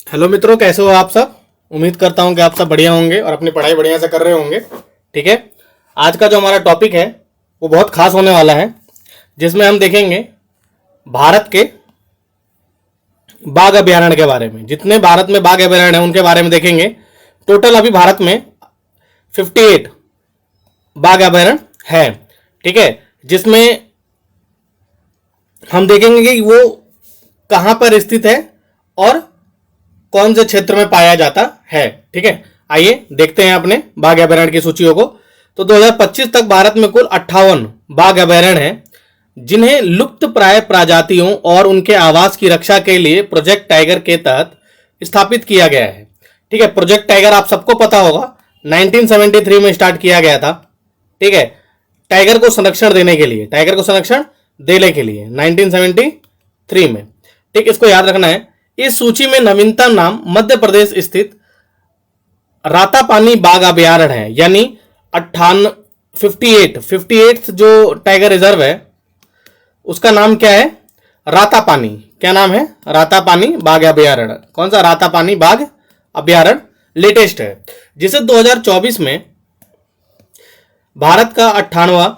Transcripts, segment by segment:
Hello मित्रों, कैसे हो आप सब। उम्मीद करता हूं कि आप सब बढ़िया होंगे और अपनी पढ़ाई बढ़िया से कर रहे होंगे। ठीक है, आज का जो हमारा टॉपिक है वो बहुत खास होने वाला है, जिसमें हम देखेंगे भारत के बाघ अभयारण्य के बारे में। जितने भारत में बाघ अभयारण्य हैं उनके बारे में देखेंगे। टोटल अभी भारत में 58 बाघ अभयारण्य है। ठीक है, जिसमें हम देखेंगे कि वो कहाँ पर स्थित है और कौन से क्षेत्र में पाया जाता है। ठीक है, आइए देखते हैं अपने बाघ अभयारण्य की सूचियों को। तो 2025 तक भारत में कुल 58 बाघ अभयारण्य हैं, जिन्हें लुप्त प्राय प्रजातियों और उनके आवास की रक्षा के लिए प्रोजेक्ट टाइगर के तहत स्थापित किया गया है। ठीक है, प्रोजेक्ट टाइगर आप सबको पता होगा, 1973 में स्टार्ट किया गया था। ठीक है, टाइगर को संरक्षण देने के लिए, टाइगर को संरक्षण देने के लिए 1973 में। ठीक, इसको याद रखना है। इस सूची में नवीनतम नाम मध्य प्रदेश स्थित रातापानी बाघ अभयारण्य है, यानी 58 जो टाइगर रिजर्व है उसका नाम क्या है? रातापानी। क्या नाम है? रातापानी बाघ अभयारण्य। कौन सा? रातापानी बाघ अभयारण्य लेटेस्ट है, जिसे 2024 में भारत का 58वां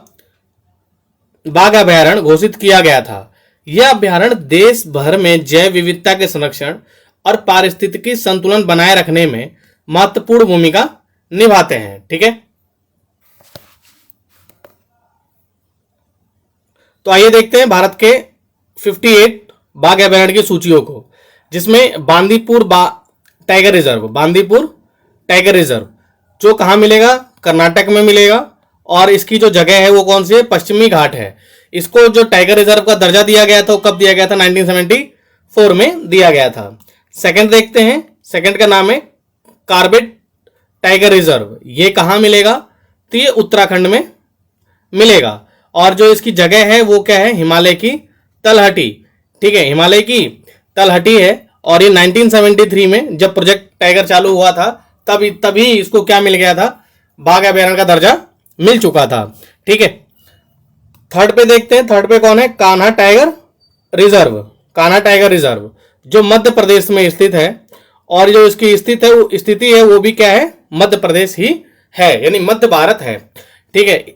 बाघ अभयारण्य घोषित किया गया था। यह अभयारण्य देश भर में जैव विविधता के संरक्षण और पारिस्थितिकी संतुलन बनाए रखने में महत्वपूर्ण भूमिका निभाते हैं। ठीक है, तो आइए देखते हैं भारत के 58 बाघ अभयारण्य की सूचियों को, जिसमें Bandipur tiger reserve, Bandipur tiger reserve जो कहां मिलेगा? कर्नाटक में मिलेगा। और इसकी जो जगह है वो कौन सी है? पश्चिमी घाट है। इसको जो टाइगर रिजर्व का दर्जा दिया गया था वो कब दिया गया था? 1974 में दिया गया था। सेकंड देखते हैं, सेकंड का नाम है कार्बेट टाइगर रिजर्व। ये कहां मिलेगा? तो ये उत्तराखंड में मिलेगा। और जो इसकी जगह है वो क्या है? हिमालय की तलहटी। ठीक है, हिमालय की तलहटी है। और ये 1973 में जब प्रोजेक्ट टाइगर चालू हुआ था तभी इसको क्या मिल गया था? बाघ अभयारण्य का दर्जा मिल चुका था। ठीक है, थर्ड पे देखते हैं। थर्ड पे कौन है? Kanha tiger reserve. Kanha tiger reserve जो मध्य प्रदेश में स्थित है, और जो इसकी स्थिति है वो भी क्या है? मध्य प्रदेश ही है, यानी मध्य भारत है। ठीक है,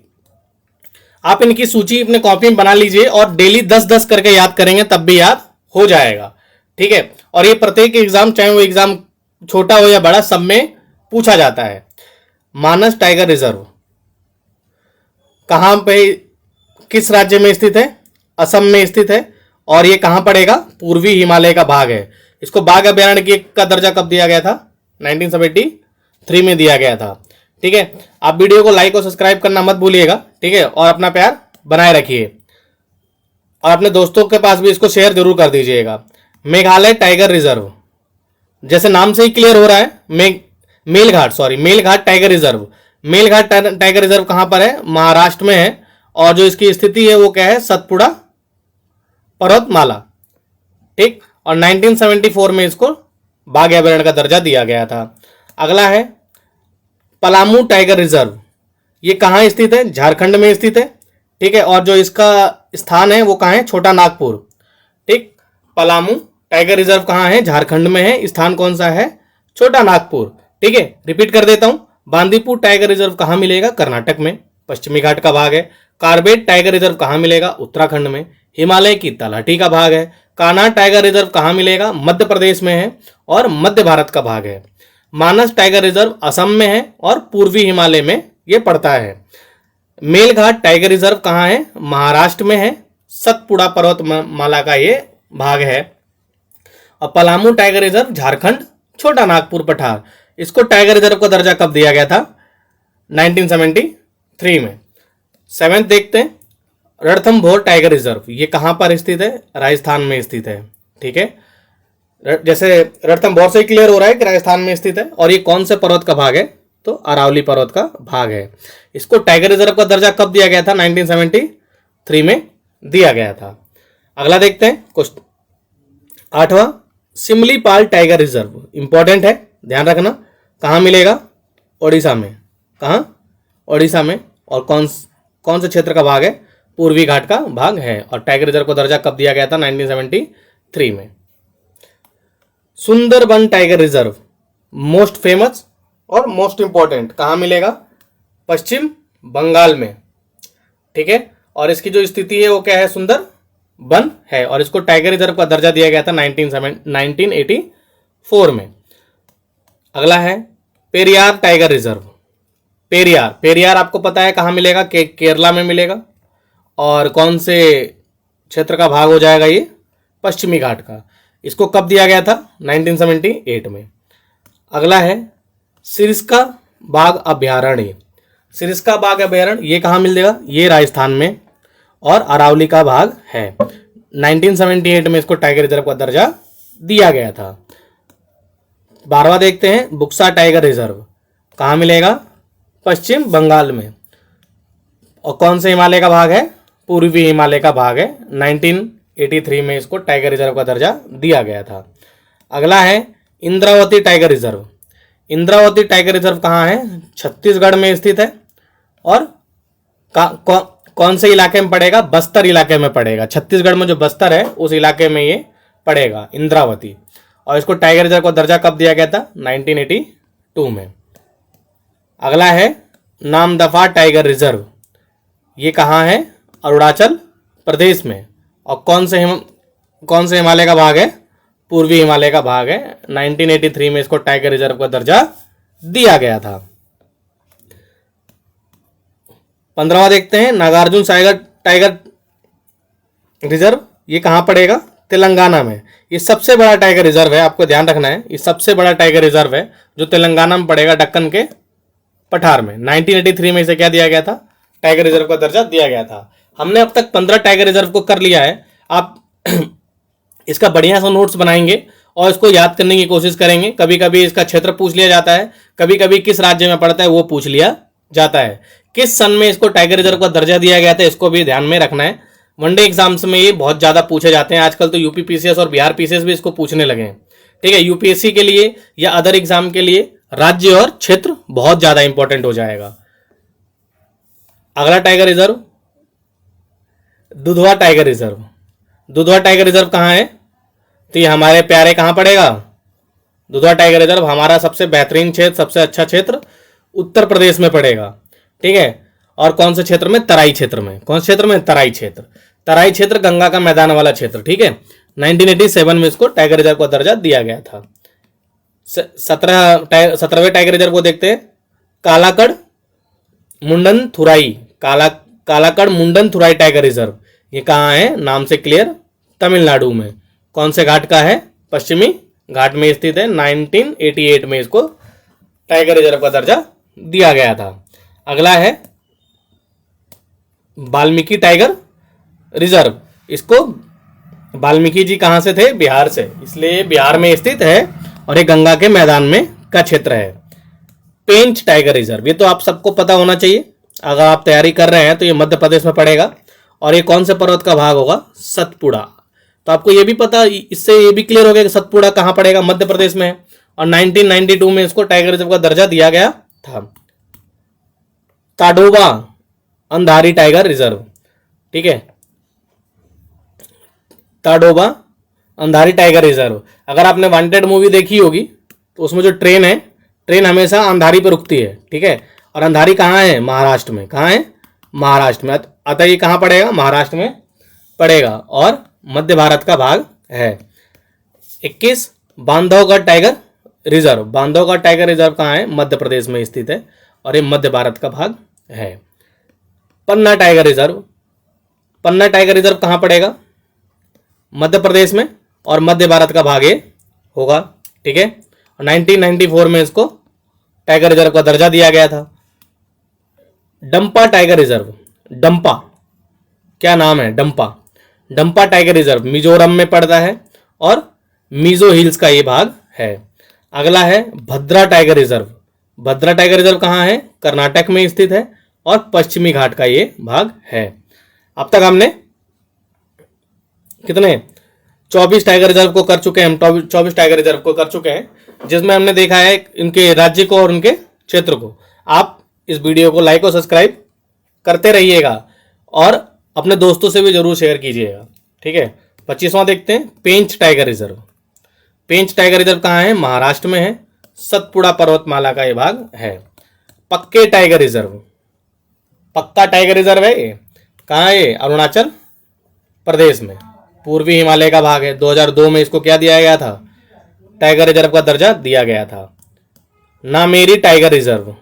आप इनकी सूची अपने कॉपी में बना लीजिए और डेली 10-10 करके याद करेंगे तब भी याद हो जाएगा। ठीक है, और ये प्रत्येक एग्जाम, चाहे वो एग्जाम छोटा हो या बड़ा, सब में पूछा जाता है। मानस टाइगर रिजर्व कहां पे, किस राज्य में स्थित है? असम में स्थित है। और ये कहां पड़ेगा? पूर्वी हिमालय का भाग है। इसको बाघ अभयारण्य का दर्जा कब दिया गया था? 1973 में दिया गया था। ठीक है, आप वीडियो को लाइक और सब्सक्राइब करना मत भूलिएगा। ठीक है, और अपना प्यार बनाए रखिए और अपने दोस्तों के पास भी इसको शेयर जरूर कर दीजिएगा। मेघालय टाइगर रिजर्व, जैसे नाम से ही क्लियर हो रहा है, Melghat tiger reserve. Melghat tiger reserve कहां पर है? महाराष्ट्र में है। और जो इसकी स्थिति है वो क्या है? सतपुड़ा पर्वतमाला। ठीक, और 1974 में इसको बाघ अभयारण्य का दर्जा दिया गया था। अगला है पलामू टाइगर रिजर्व। ये कहां स्थित है? झारखंड में स्थित है। ठीक है, और जो इसका स्थान है वो कहां है? छोटा नागपुर। ठीक, पलामू टाइगर रिजर्व कहां है? झारखंड में है। स्थान कौन सा है? छोटा नागपुर। ठीक है, रिपीट कर देता हूं। बांदीपुर टाइगर रिजर्व कहां मिलेगा? कर्नाटक में, पश्चिमी घाट का भाग है। कार्बेट टाइगर रिजर्व कहां मिलेगा? उत्तराखंड में, हिमालय की तलहटी का भाग है। कान्हा टाइगर रिजर्व कहां मिलेगा? मध्य प्रदेश में है और मध्य भारत का भाग है। मानस टाइगर रिजर्व असम में है और पूर्वी हिमालय में यह पड़ता है। मेलघाट टाइगर रिजर्व कहां है? महाराष्ट्र में है, सतपुड़ा पर्वतमाला का ये भाग है। और पलामू टाइगर रिजर्व झारखंड, छोटा नागपुर पठार। इसको टाइगर रिजर्व का दर्जा कब दिया गया था? 1973 में। सेवेंथ देखते हैं, रणथंभौर टाइगर रिजर्व। ये कहां पर स्थित है? राजस्थान में स्थित है। ठीक है, जैसे रणथंभौर से क्लियर हो रहा है कि राजस्थान में स्थित है। और ये कौन से पर्वत का भाग है? तो अरावली पर्वत का भाग है। इसको टाइगर रिजर्व का दर्जा कब दिया गया था? 1973 में दिया गया था। अगला देखते हैं क्वेश्चन 8वां, सिमलीपाल टाइगर रिजर्व। इंपॉर्टेंट है, ध्यान रखना। कहां मिलेगा? ओडिशा में। कहां? ओडिशा में। और कौन से क्षेत्र का भाग है? पूर्वी घाट का भाग है। और टाइगर रिजर्व को दर्जा कब दिया गया था? 1973 में। Sundarban tiger reserve most famous और मोस्ट इंपॉर्टेंट कहाँ मिलेगा? पश्चिम बंगाल में, ठीक है। और इसकी जो स्थिति है वो क्या है? सुंदरबन है, और इसको टाइगर रिजर्व का दर्जा दिया गया था 1984 में। अगला है पेरियार टाइगर रिजर्व। पेरियार आपको पता है कहाँ मिलेगा? केरला में मिलेगा। और कौन से क्षेत्र का भाग हो जाएगा ये? पश्चिमी घाट का। इसको कब दिया गया था? 1978 में। अगला है सिरस्का बाघ अभयारण्य। सिरस्का बाघ अभयारण्य ये कहाँ मिलेगा? ये राजस्थान में और अरावली का भाग है। 1978 में इसको टाइगर रिजर्व का दर्जा दिया गया था। 12वां देखते हैं बुक्सा टाइगर रिजर्व कहाँ मिलेगा? पश्चिम बंगाल में। और कौन से हिमालय का भाग है? पूर्वी हिमालय का भाग है। 1983 में इसको टाइगर रिजर्व का दर्जा दिया गया था। अगला है Indravati tiger reserve. Indravati tiger reserve कहाँ है? छत्तीसगढ़ में स्थित है। और कौन से इलाके में पड़ेगा? बस्तर इलाके में पड़ेगा। छत्तीसगढ़ में जो बस्तर है उस इलाके में ये पड़ेगा, इंद्रावती। और इसको टाइगर रिजर्व का दर्जा कब दिया गया था? 1982 में। अगला है नामदफा टाइगर रिजर्व। ये कहाँ है? अरुणाचल प्रदेश में। और कौन से हिमालय का भाग है? पूर्वी हिमालय का भाग है। 1983 में इसको टाइगर रिजर्व का दर्जा दिया गया था। 15वां देखते हैं नागार्जुन सागर टाइगर रिजर्व। ये कहाँ पड़ेगा? तेलंगाना में। ये सबसे बड़ा टाइगर रिजर्व है, आपको ध्यान रखना है। ये सबसे बड़ा टाइगर रिजर्व है जो तेलंगाना में पड़ेगा, दक्कन के पठार में। 1983 में इसे क्या दिया गया था? टाइगर रिजर्व का दर्जा दिया गया था। हमने अब तक 15 टाइगर रिजर्व को कर लिया है। आप इसका बढ़िया सा नोट्स बनाएंगे और इसको याद करने की कोशिश करेंगे। कभी कभी इसका क्षेत्र पूछ लिया जाता है, कभी कभी किस राज्य में पड़ता है वो पूछ लिया जाता है। किस सन में इसको टाइगर रिजर्व का दर्जा दिया गया था इसको भी ध्यान में रखना है। वनडे एग्जाम्स में ये बहुत ज़्यादा पूछे जाते हैं। आजकल तो यूपी पीसीएस और बिहार पीसीएस भी इसको पूछने लगे हैं, ठीक है। यूपीएससी के लिए या अदर एग्जाम के लिए राज्य और क्षेत्र बहुत ज़्यादा इंपॉर्टेंट हो जाएगा। अगला tiger reserve Dudhwa tiger reserve. Dudhwa tiger reserve कहाँ है? तो ये हमारे प्यारे कहाँ पड़ेगा? दुधवा टाइगर रिजर्व हमारा सबसे बेहतरीन क्षेत्र, सबसे अच्छा क्षेत्र उत्तर प्रदेश में पड़ेगा, ठीक है। और कौन से क्षेत्र में? तराई क्षेत्र में। कौन से क्षेत्र में? तराई क्षेत्र। तराई क्षेत्र गंगा का मैदान वाला क्षेत्र, ठीक है। 1987 में इसको टाइगर रिजर्व का दर्जा दिया गया था। 17वें टाइगर रिजर्व को देखते हैं कालाकड़ मुंडन थुराई। कालाकड़ मुंडन थुराई टाइगर रिजर्व ये कहाँ है? नाम से क्लियर, तमिलनाडु में। कौन से घाट का है? पश्चिमी घाट में स्थित है। 1988 में इसको टाइगर रिजर्व का दर्जा दिया गया था। अगला है वाल्मीकि टाइगर रिजर्व। इसको वाल्मीकि जी कहाँ से थे? बिहार से, इसलिए बिहार में स्थित है और ये गंगा के मैदान में का क्षेत्र है। पेंच टाइगर रिजर्व ये तो आप सबको पता होना चाहिए, अगर आप तैयारी कर रहे हैं तो ये मध्य प्रदेश में पड़ेगा। और ये कौन से पर्वत का भाग होगा? सतपुड़ा। तो आपको ये भी पता, इससे ये भी क्लियर हो गया कि सतपुड़ा कहाँ पड़ेगा? मध्य प्रदेश में है। और 1992 में इसको टाइगर रिजर्व का दर्जा दिया गया था। ताडोबा अंधारी टाइगर रिजर्व, ठीक है। Tadoba Andhari tiger reserve. अगर आपने वांटेड मूवी देखी होगी तो उसमें जो ट्रेन है, ट्रेन हमेशा अंधारी पर रुकती है, ठीक है। और अंधारी कहाँ है? महाराष्ट्र में। कहाँ है? महाराष्ट्र में। अतः ये कहाँ पड़ेगा? महाराष्ट्र में पड़ेगा और मध्य भारत का भाग है। 21 Bandhavgarh tiger reserve. Bandhavgarh tiger reserve कहाँ है? मध्य प्रदेश में स्थित है और ये मध्य भारत का भाग है। पन्ना टाइगर रिजर्व। पन्ना टाइगर रिजर्व कहाँ पड़ेगा? मध्य प्रदेश में और मध्य भारत का भाग ये होगा, ठीक है। 1994 में इसको टाइगर रिजर्व का दर्जा दिया गया था। Dampa tiger reserve. डंपा क्या नाम है? डंपा। डंपा टाइगर रिजर्व मिजोरम में पड़ता है और मिजो हिल्स का ये भाग है। अगला है भद्रा टाइगर रिजर्व। भद्रा टाइगर रिजर्व कहाँ है? कर्नाटक में स्थित है और पश्चिमी घाट का ये भाग है। अब तक हमने कितने 24 टाइगर रिजर्व को कर चुके हैं। हम 24 टाइगर रिजर्व को कर चुके हैं, जिसमें हमने देखा है इनके राज्य को और उनके क्षेत्र को। आप इस वीडियो को लाइक और सब्सक्राइब करते रहिएगा और अपने दोस्तों से भी जरूर शेयर कीजिएगा, ठीक है। 25वां देखते हैं पेंच tiger reserve. Pench tiger reserve कहाँ है? महाराष्ट्र में है। सतपुड़ा पर्वतमाला का ये भाग है। पक्के टाइगर रिजर्व, पक्का टाइगर रिजर्व है ये, कहाँ है ये? अरुणाचल प्रदेश में, पूर्वी हिमालय का भाग है। 2002 में इसको क्या दिया गया था? टाइगर रिजर्व का दर्जा दिया गया था। Nameri tiger reserve,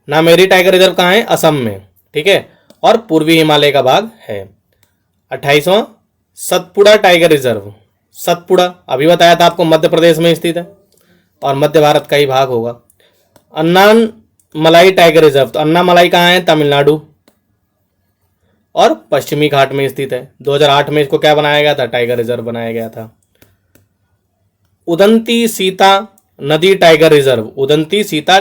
Nameri tiger reserve कहाँ है? असम में, ठीक है, और पूर्वी हिमालय का भाग है। 28वां सतपुड़ा टाइगर रिजर्व, सतपुड़ा अभी बताया था आपको, मध्य प्रदेश में स्थित है और मध्य भारत का ही भाग होगा। अन्नामलाई टाइगर रिजर्व, तो अन्नामलाई कहाँ है? तमिलनाडु और पश्चिमी घाट में स्थित है। 2008 में इसको क्या बनाया गया था? टाइगर रिजर्व बनाया गया था। उदंती सीता नदी टाइगर रिजर्व, उदंती सीता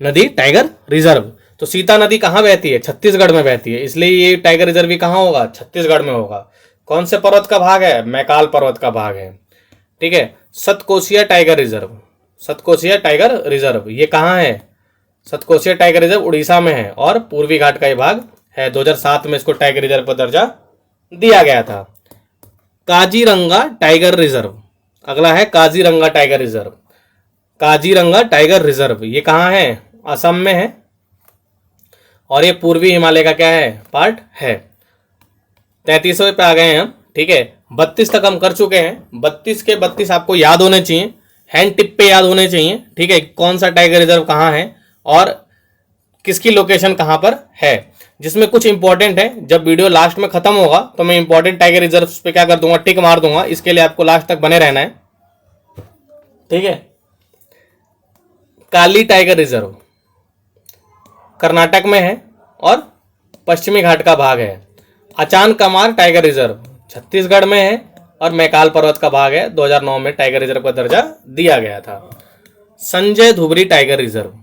नदी टाइगर रिजर्व, तो सीता नदी कहाँ बहती है? छत्तीसगढ़ में बहती है, इसलिए ये टाइगर रिजर्व भी कहाँ होगा? छत्तीसगढ़ में होगा। कौन से पर्वत का भाग है? मैकाल पर्वत का भाग है, ठीक है। Satkosia tiger reserve, Satkosia tiger reserve ये कहाँ है? सतकोसिया टाइगर रिजर्व उड़ीसा में है और पूर्वी घाट का ये भाग है। 2007 में इसको टाइगर रिजर्व का दर्जा दिया गया था। काजीरंगा टाइगर रिजर्व, अगला है Kaziranga tiger reserve. Kaziranga tiger reserve ये कहाँ है? असम में है और ये पूर्वी हिमालय का क्या है? पार्ट है। 33वें पे आ गए हैं हम, ठीक है। 32 तक हम कर चुके हैं। 32 के 32 आपको याद होने चाहिए, हैंड टिप पे याद होने चाहिए, ठीक है। कौन सा टाइगर रिजर्व कहाँ है और किसकी लोकेशन कहाँ पर है, जिसमें कुछ इंपॉर्टेंट है। जब वीडियो लास्ट में खत्म होगा तो मैं इंपॉर्टेंट टाइगर रिजर्व पे क्या कर दूंगा? टिक मार दूंगा। इसके लिए आपको लास्ट तक बने रहना है, ठीक है। काली टाइगर रिजर्व कर्नाटक में है और पश्चिमी घाट का भाग है। अचान कमार टाइगर रिजर्व छत्तीसगढ़ में है और मैकाल पर्वत का भाग है। 2009 में टाइगर रिजर्व का दर्जा दिया गया था। संजय धुबरी टाइगर रिजर्व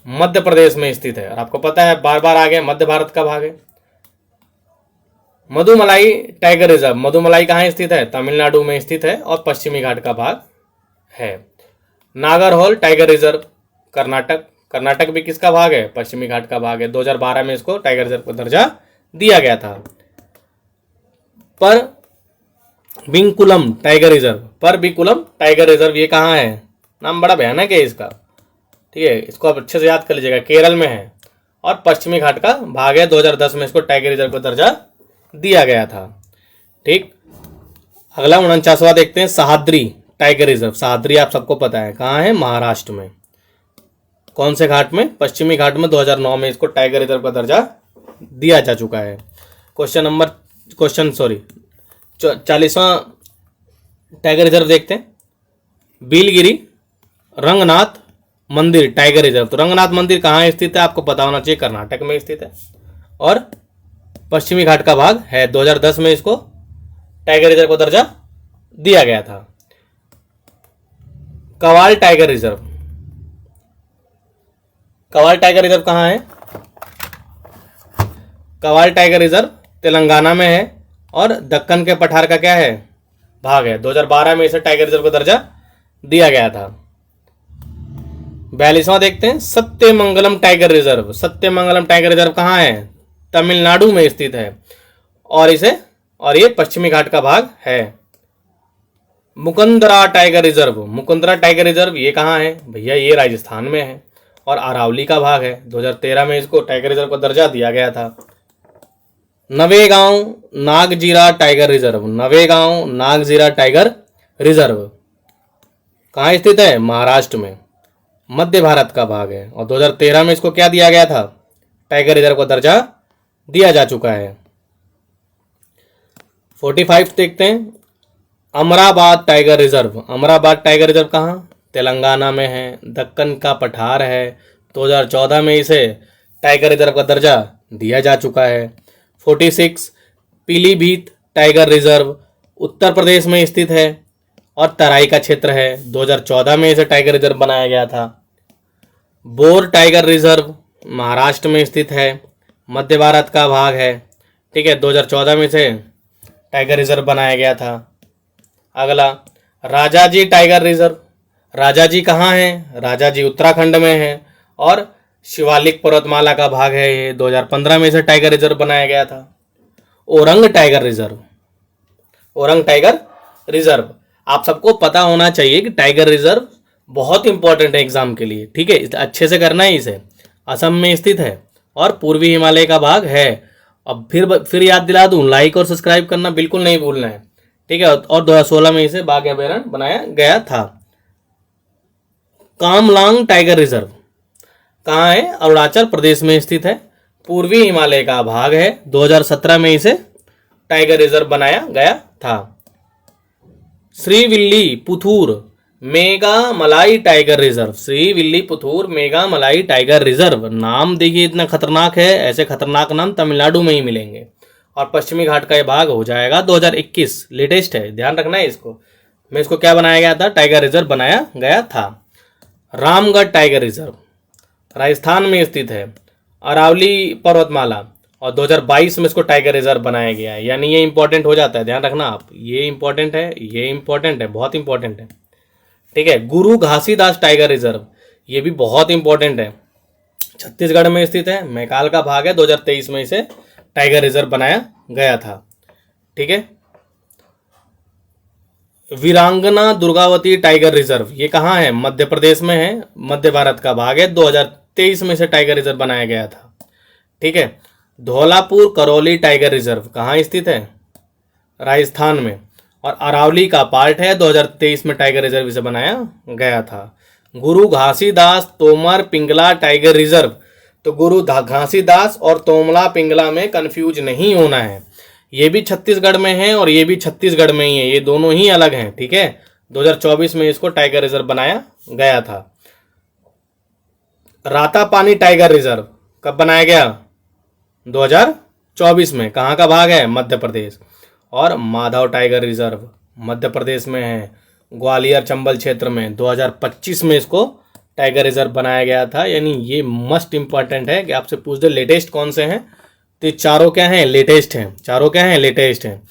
मध्य प्रदेश में स्थित है और आपको पता है बार बार आ गया, मध्य भारत का भाग है। मधुमलाई टाइगर रिजर्व, मधुमलाई कहाँ स्थित है? तमिलनाडु में स्थित है और पश्चिमी घाट का भाग है। नागरहोल टाइगर रिजर्व कर्नाटक, कर्नाटक भी किसका भाग है? पश्चिमी घाट का भाग है। 2012 में इसको टाइगर रिजर्व का दर्जा दिया गया था। पर बिंकुलम टाइगर रिजर्व, पर बिकुलम टाइगर रिजर्व ये कहाँ है? नाम बड़ा भयानक है इसका, ठीक है, इसको आप अच्छे से याद कर लीजिएगा। केरल में है और पश्चिमी घाट का भाग है। 2010 में इसको टाइगर रिजर्व का दर्जा दिया गया था, ठीक। अगला 49वां देखते हैं, सह्याद्री टाइगर रिजर्व। सह्याद्री आप सबको पता है कहाँ है? महाराष्ट्र में। कौन से घाट में? पश्चिमी घाट में। 2009 में इसको टाइगर रिजर्व का दर्जा दिया जा चुका है। 40वां टाइगर रिजर्व देखते हैं, बिलगिरी रंगनाथ मंदिर टाइगर रिजर्व। तो रंगनाथ मंदिर कहाँ स्थित है? आपको पता होना चाहिए, कर्नाटक में स्थित है और पश्चिमी घाट का भाग है। 2010 में इसको टाइगर रिजर्व को दर्जा दिया गया था। Kawal tiger reserve, Kawal tiger reserve कहाँ है? कवाल टाइगर रिजर्व तेलंगाना में है और दक्कन के पठार का क्या है? भाग है। 2012 में इसे टाइगर रिजर्व का दर्जा दिया गया था। 42वां देखते हैं, Sathyamangalam tiger reserve. Sathyamangalam tiger reserve कहाँ है? तमिलनाडु में स्थित है और ये पश्चिमी घाट का भाग है। Mukundra tiger reserve, Mukundra tiger reserve ये कहाँ है? भैया ये राजस्थान में है और अरावली का भाग है। 2013 में इसको टाइगर रिजर्व का दर्जा दिया गया था। Navegaon Nagzira tiger reserve, Navegaon Nagzira tiger reserve कहाँ स्थित है? महाराष्ट्र में, मध्य भारत का भाग है और 2013 में इसको क्या दिया गया था? टाइगर रिजर्व को दर्जा दिया जा चुका है। 45 देखते हैं, Amrabad tiger reserve. Amrabad tiger reserve कहाँ? तेलंगाना में है, दक्कन का पठार है। 2014 में इसे टाइगर रिजर्व का दर्जा दिया जा चुका है। 46 पीलीभीत टाइगर रिजर्व उत्तर प्रदेश में स्थित है और तराई का क्षेत्र है। 2014 में इसे टाइगर रिजर्व बनाया गया था। बोर टाइगर रिजर्व महाराष्ट्र में स्थित है, मध्य भारत का भाग है, ठीक है। 2014 में इसे टाइगर रिजर्व बनाया गया था। अगला राजाजी टाइगर रिजर्व। राजाजी कहाँ है? राजाजी उत्तराखंड में है और शिवालिक पर्वतमाला का भाग है ये। 2015 में इसे टाइगर रिजर्व बनाया गया था। Orang tiger reserve, orang tiger reserve आप सबको पता होना चाहिए कि टाइगर रिजर्व बहुत इंपॉर्टेंट है एग्जाम के लिए, ठीक है, अच्छे से करना है इसे। असम में स्थित है और पूर्वी हिमालय का भाग है। अब फिर याद दिला दूं, लाइक और सब्सक्राइब करना बिल्कुल नहीं भूलना है, ठीक है। और 2016 में इसे बाघ अभयारण्य बनाया गया था। कामलांग टाइगर रिजर्व कहाँ है? अरुणाचल प्रदेश में स्थित है, पूर्वी हिमालय का भाग है। 2017 में इसे टाइगर रिजर्व बनाया गया था। श्रीविल्ली पुथूर मेगा मलाई टाइगर रिजर्व, श्रीविल्ली पुथूर मेगा मलाई टाइगर रिजर्व, नाम देखिए इतना खतरनाक है, ऐसे खतरनाक नाम तमिलनाडु में ही मिलेंगे। और पश्चिमी घाट का ये भाग हो जाएगा 2021, लेटेस्ट है, ध्यान रखना है इसको। में इसको क्या बनाया गया था? टाइगर रिजर्व बनाया गया था। रामगढ़ टाइगर रिजर्व राजस्थान में स्थित है, अरावली पर्वतमाला, और 2022 में इसको टाइगर रिजर्व बनाया गया है। यानी ये इंपॉर्टेंट हो जाता है, ध्यान रखना आप, ये इंपॉर्टेंट है, ये इंपॉर्टेंट है, बहुत इंपॉर्टेंट है, ठीक है। गुरु घासीदास टाइगर रिजर्व, ये भी बहुत इंपॉर्टेंट है, छत्तीसगढ़ में स्थित है, मैकाल का भाग है। 2023 में इसे टाइगर रिजर्व बनाया गया था, ठीक है। वीरांगना दुर्गावती टाइगर रिजर्व, ये कहाँ है? मध्य प्रदेश में है, मध्य भारत का भाग है। 2023 में इसे टाइगर रिजर्व बनाया गया था, ठीक है। धौलापुर करौली टाइगर रिजर्व कहाँ स्थित है? राजस्थान में, और अरावली का पार्ट है। 2023 में टाइगर रिजर्व इसे बनाया गया था। गुरु घासीदास तोमर पिंगला टाइगर रिजर्व, तो गुरु घासीदास और तोमला पिंगला में कंफ्यूज नहीं होना है। ये भी छत्तीसगढ़ में है और ये भी छत्तीसगढ़ में ही है, ये दोनों ही अलग हैं, ठीक है। 2024 में इसको टाइगर रिजर्व बनाया गया था। रातापानी टाइगर रिजर्व कब बनाया गया? 2024 में। कहाँ का भाग है? मध्य प्रदेश। और माधव टाइगर रिजर्व मध्य प्रदेश में है, ग्वालियर चंबल क्षेत्र में। 2025 में इसको टाइगर रिजर्व बनाया गया था। यानी ये मस्ट इंपॉर्टेंट है कि आपसे पूछ दे लेटेस्ट कौन से हैं, तो चारों क्या हैं? लेटेस्ट हैं। चारों क्या हैं? लेटेस्ट हैं।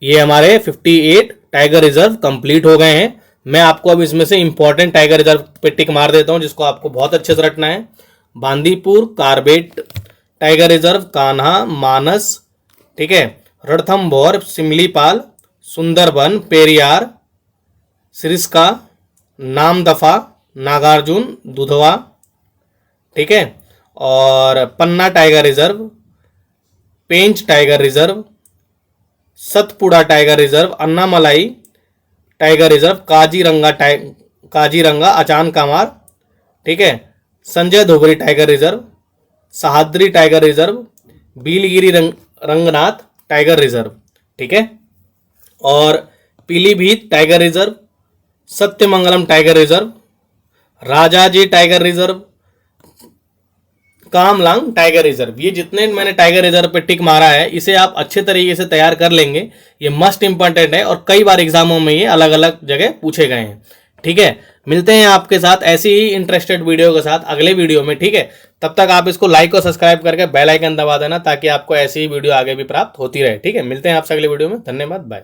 ये हमारे 58 टाइगर रिजर्व कंप्लीट हो गए हैं। मैं आपको अब इसमें से इंपॉर्टेंट टाइगर रिजर्व पे टिक मार देता हूं, जिसको आपको बहुत अच्छे से रटना है। Bandipur Corbett tiger reserve, Kanha, Manas, ठीक है, रणथंभौर, सिमलीपाल, सुंदरबन, पेरियार, सिरिस्का, नामदफा, नागार्जुन, दुधवा, ठीक है, और Panna tiger reserve, Pench tiger reserve, Satpura tiger reserve, Annamalai tiger reserve, Kaziranga Achanakmar, ठीक है, Sanjay Dubri tiger reserve, Sahyadri tiger reserve, Biligiri Ranganatha tiger reserve, ठीक है, और Pilibhit tiger reserve, Sathyamangalam tiger reserve, Rajaji tiger reserve, Kamlang tiger reserve. ये जितने मैंने टाइगर रिजर्व पे टिक मारा है, इसे आप अच्छे तरीके से तैयार कर लेंगे। ये मस्ट इंपॉर्टेंट है और कई बार एग्जामों में ये अलग अलग जगह पूछे गए हैं, ठीक है। मिलते हैं आपके साथ ऐसी ही इंटरेस्टेड वीडियो के साथ अगले वीडियो में, ठीक है। तब तक आप इसको लाइक और सब्सक्राइब करके बेल आइकन दबा देना, ताकि आपको ऐसी ही वीडियो आगे भी प्राप्त होती रहे, ठीक है। मिलते हैं आपसे अगले वीडियो में। धन्यवाद, बाय।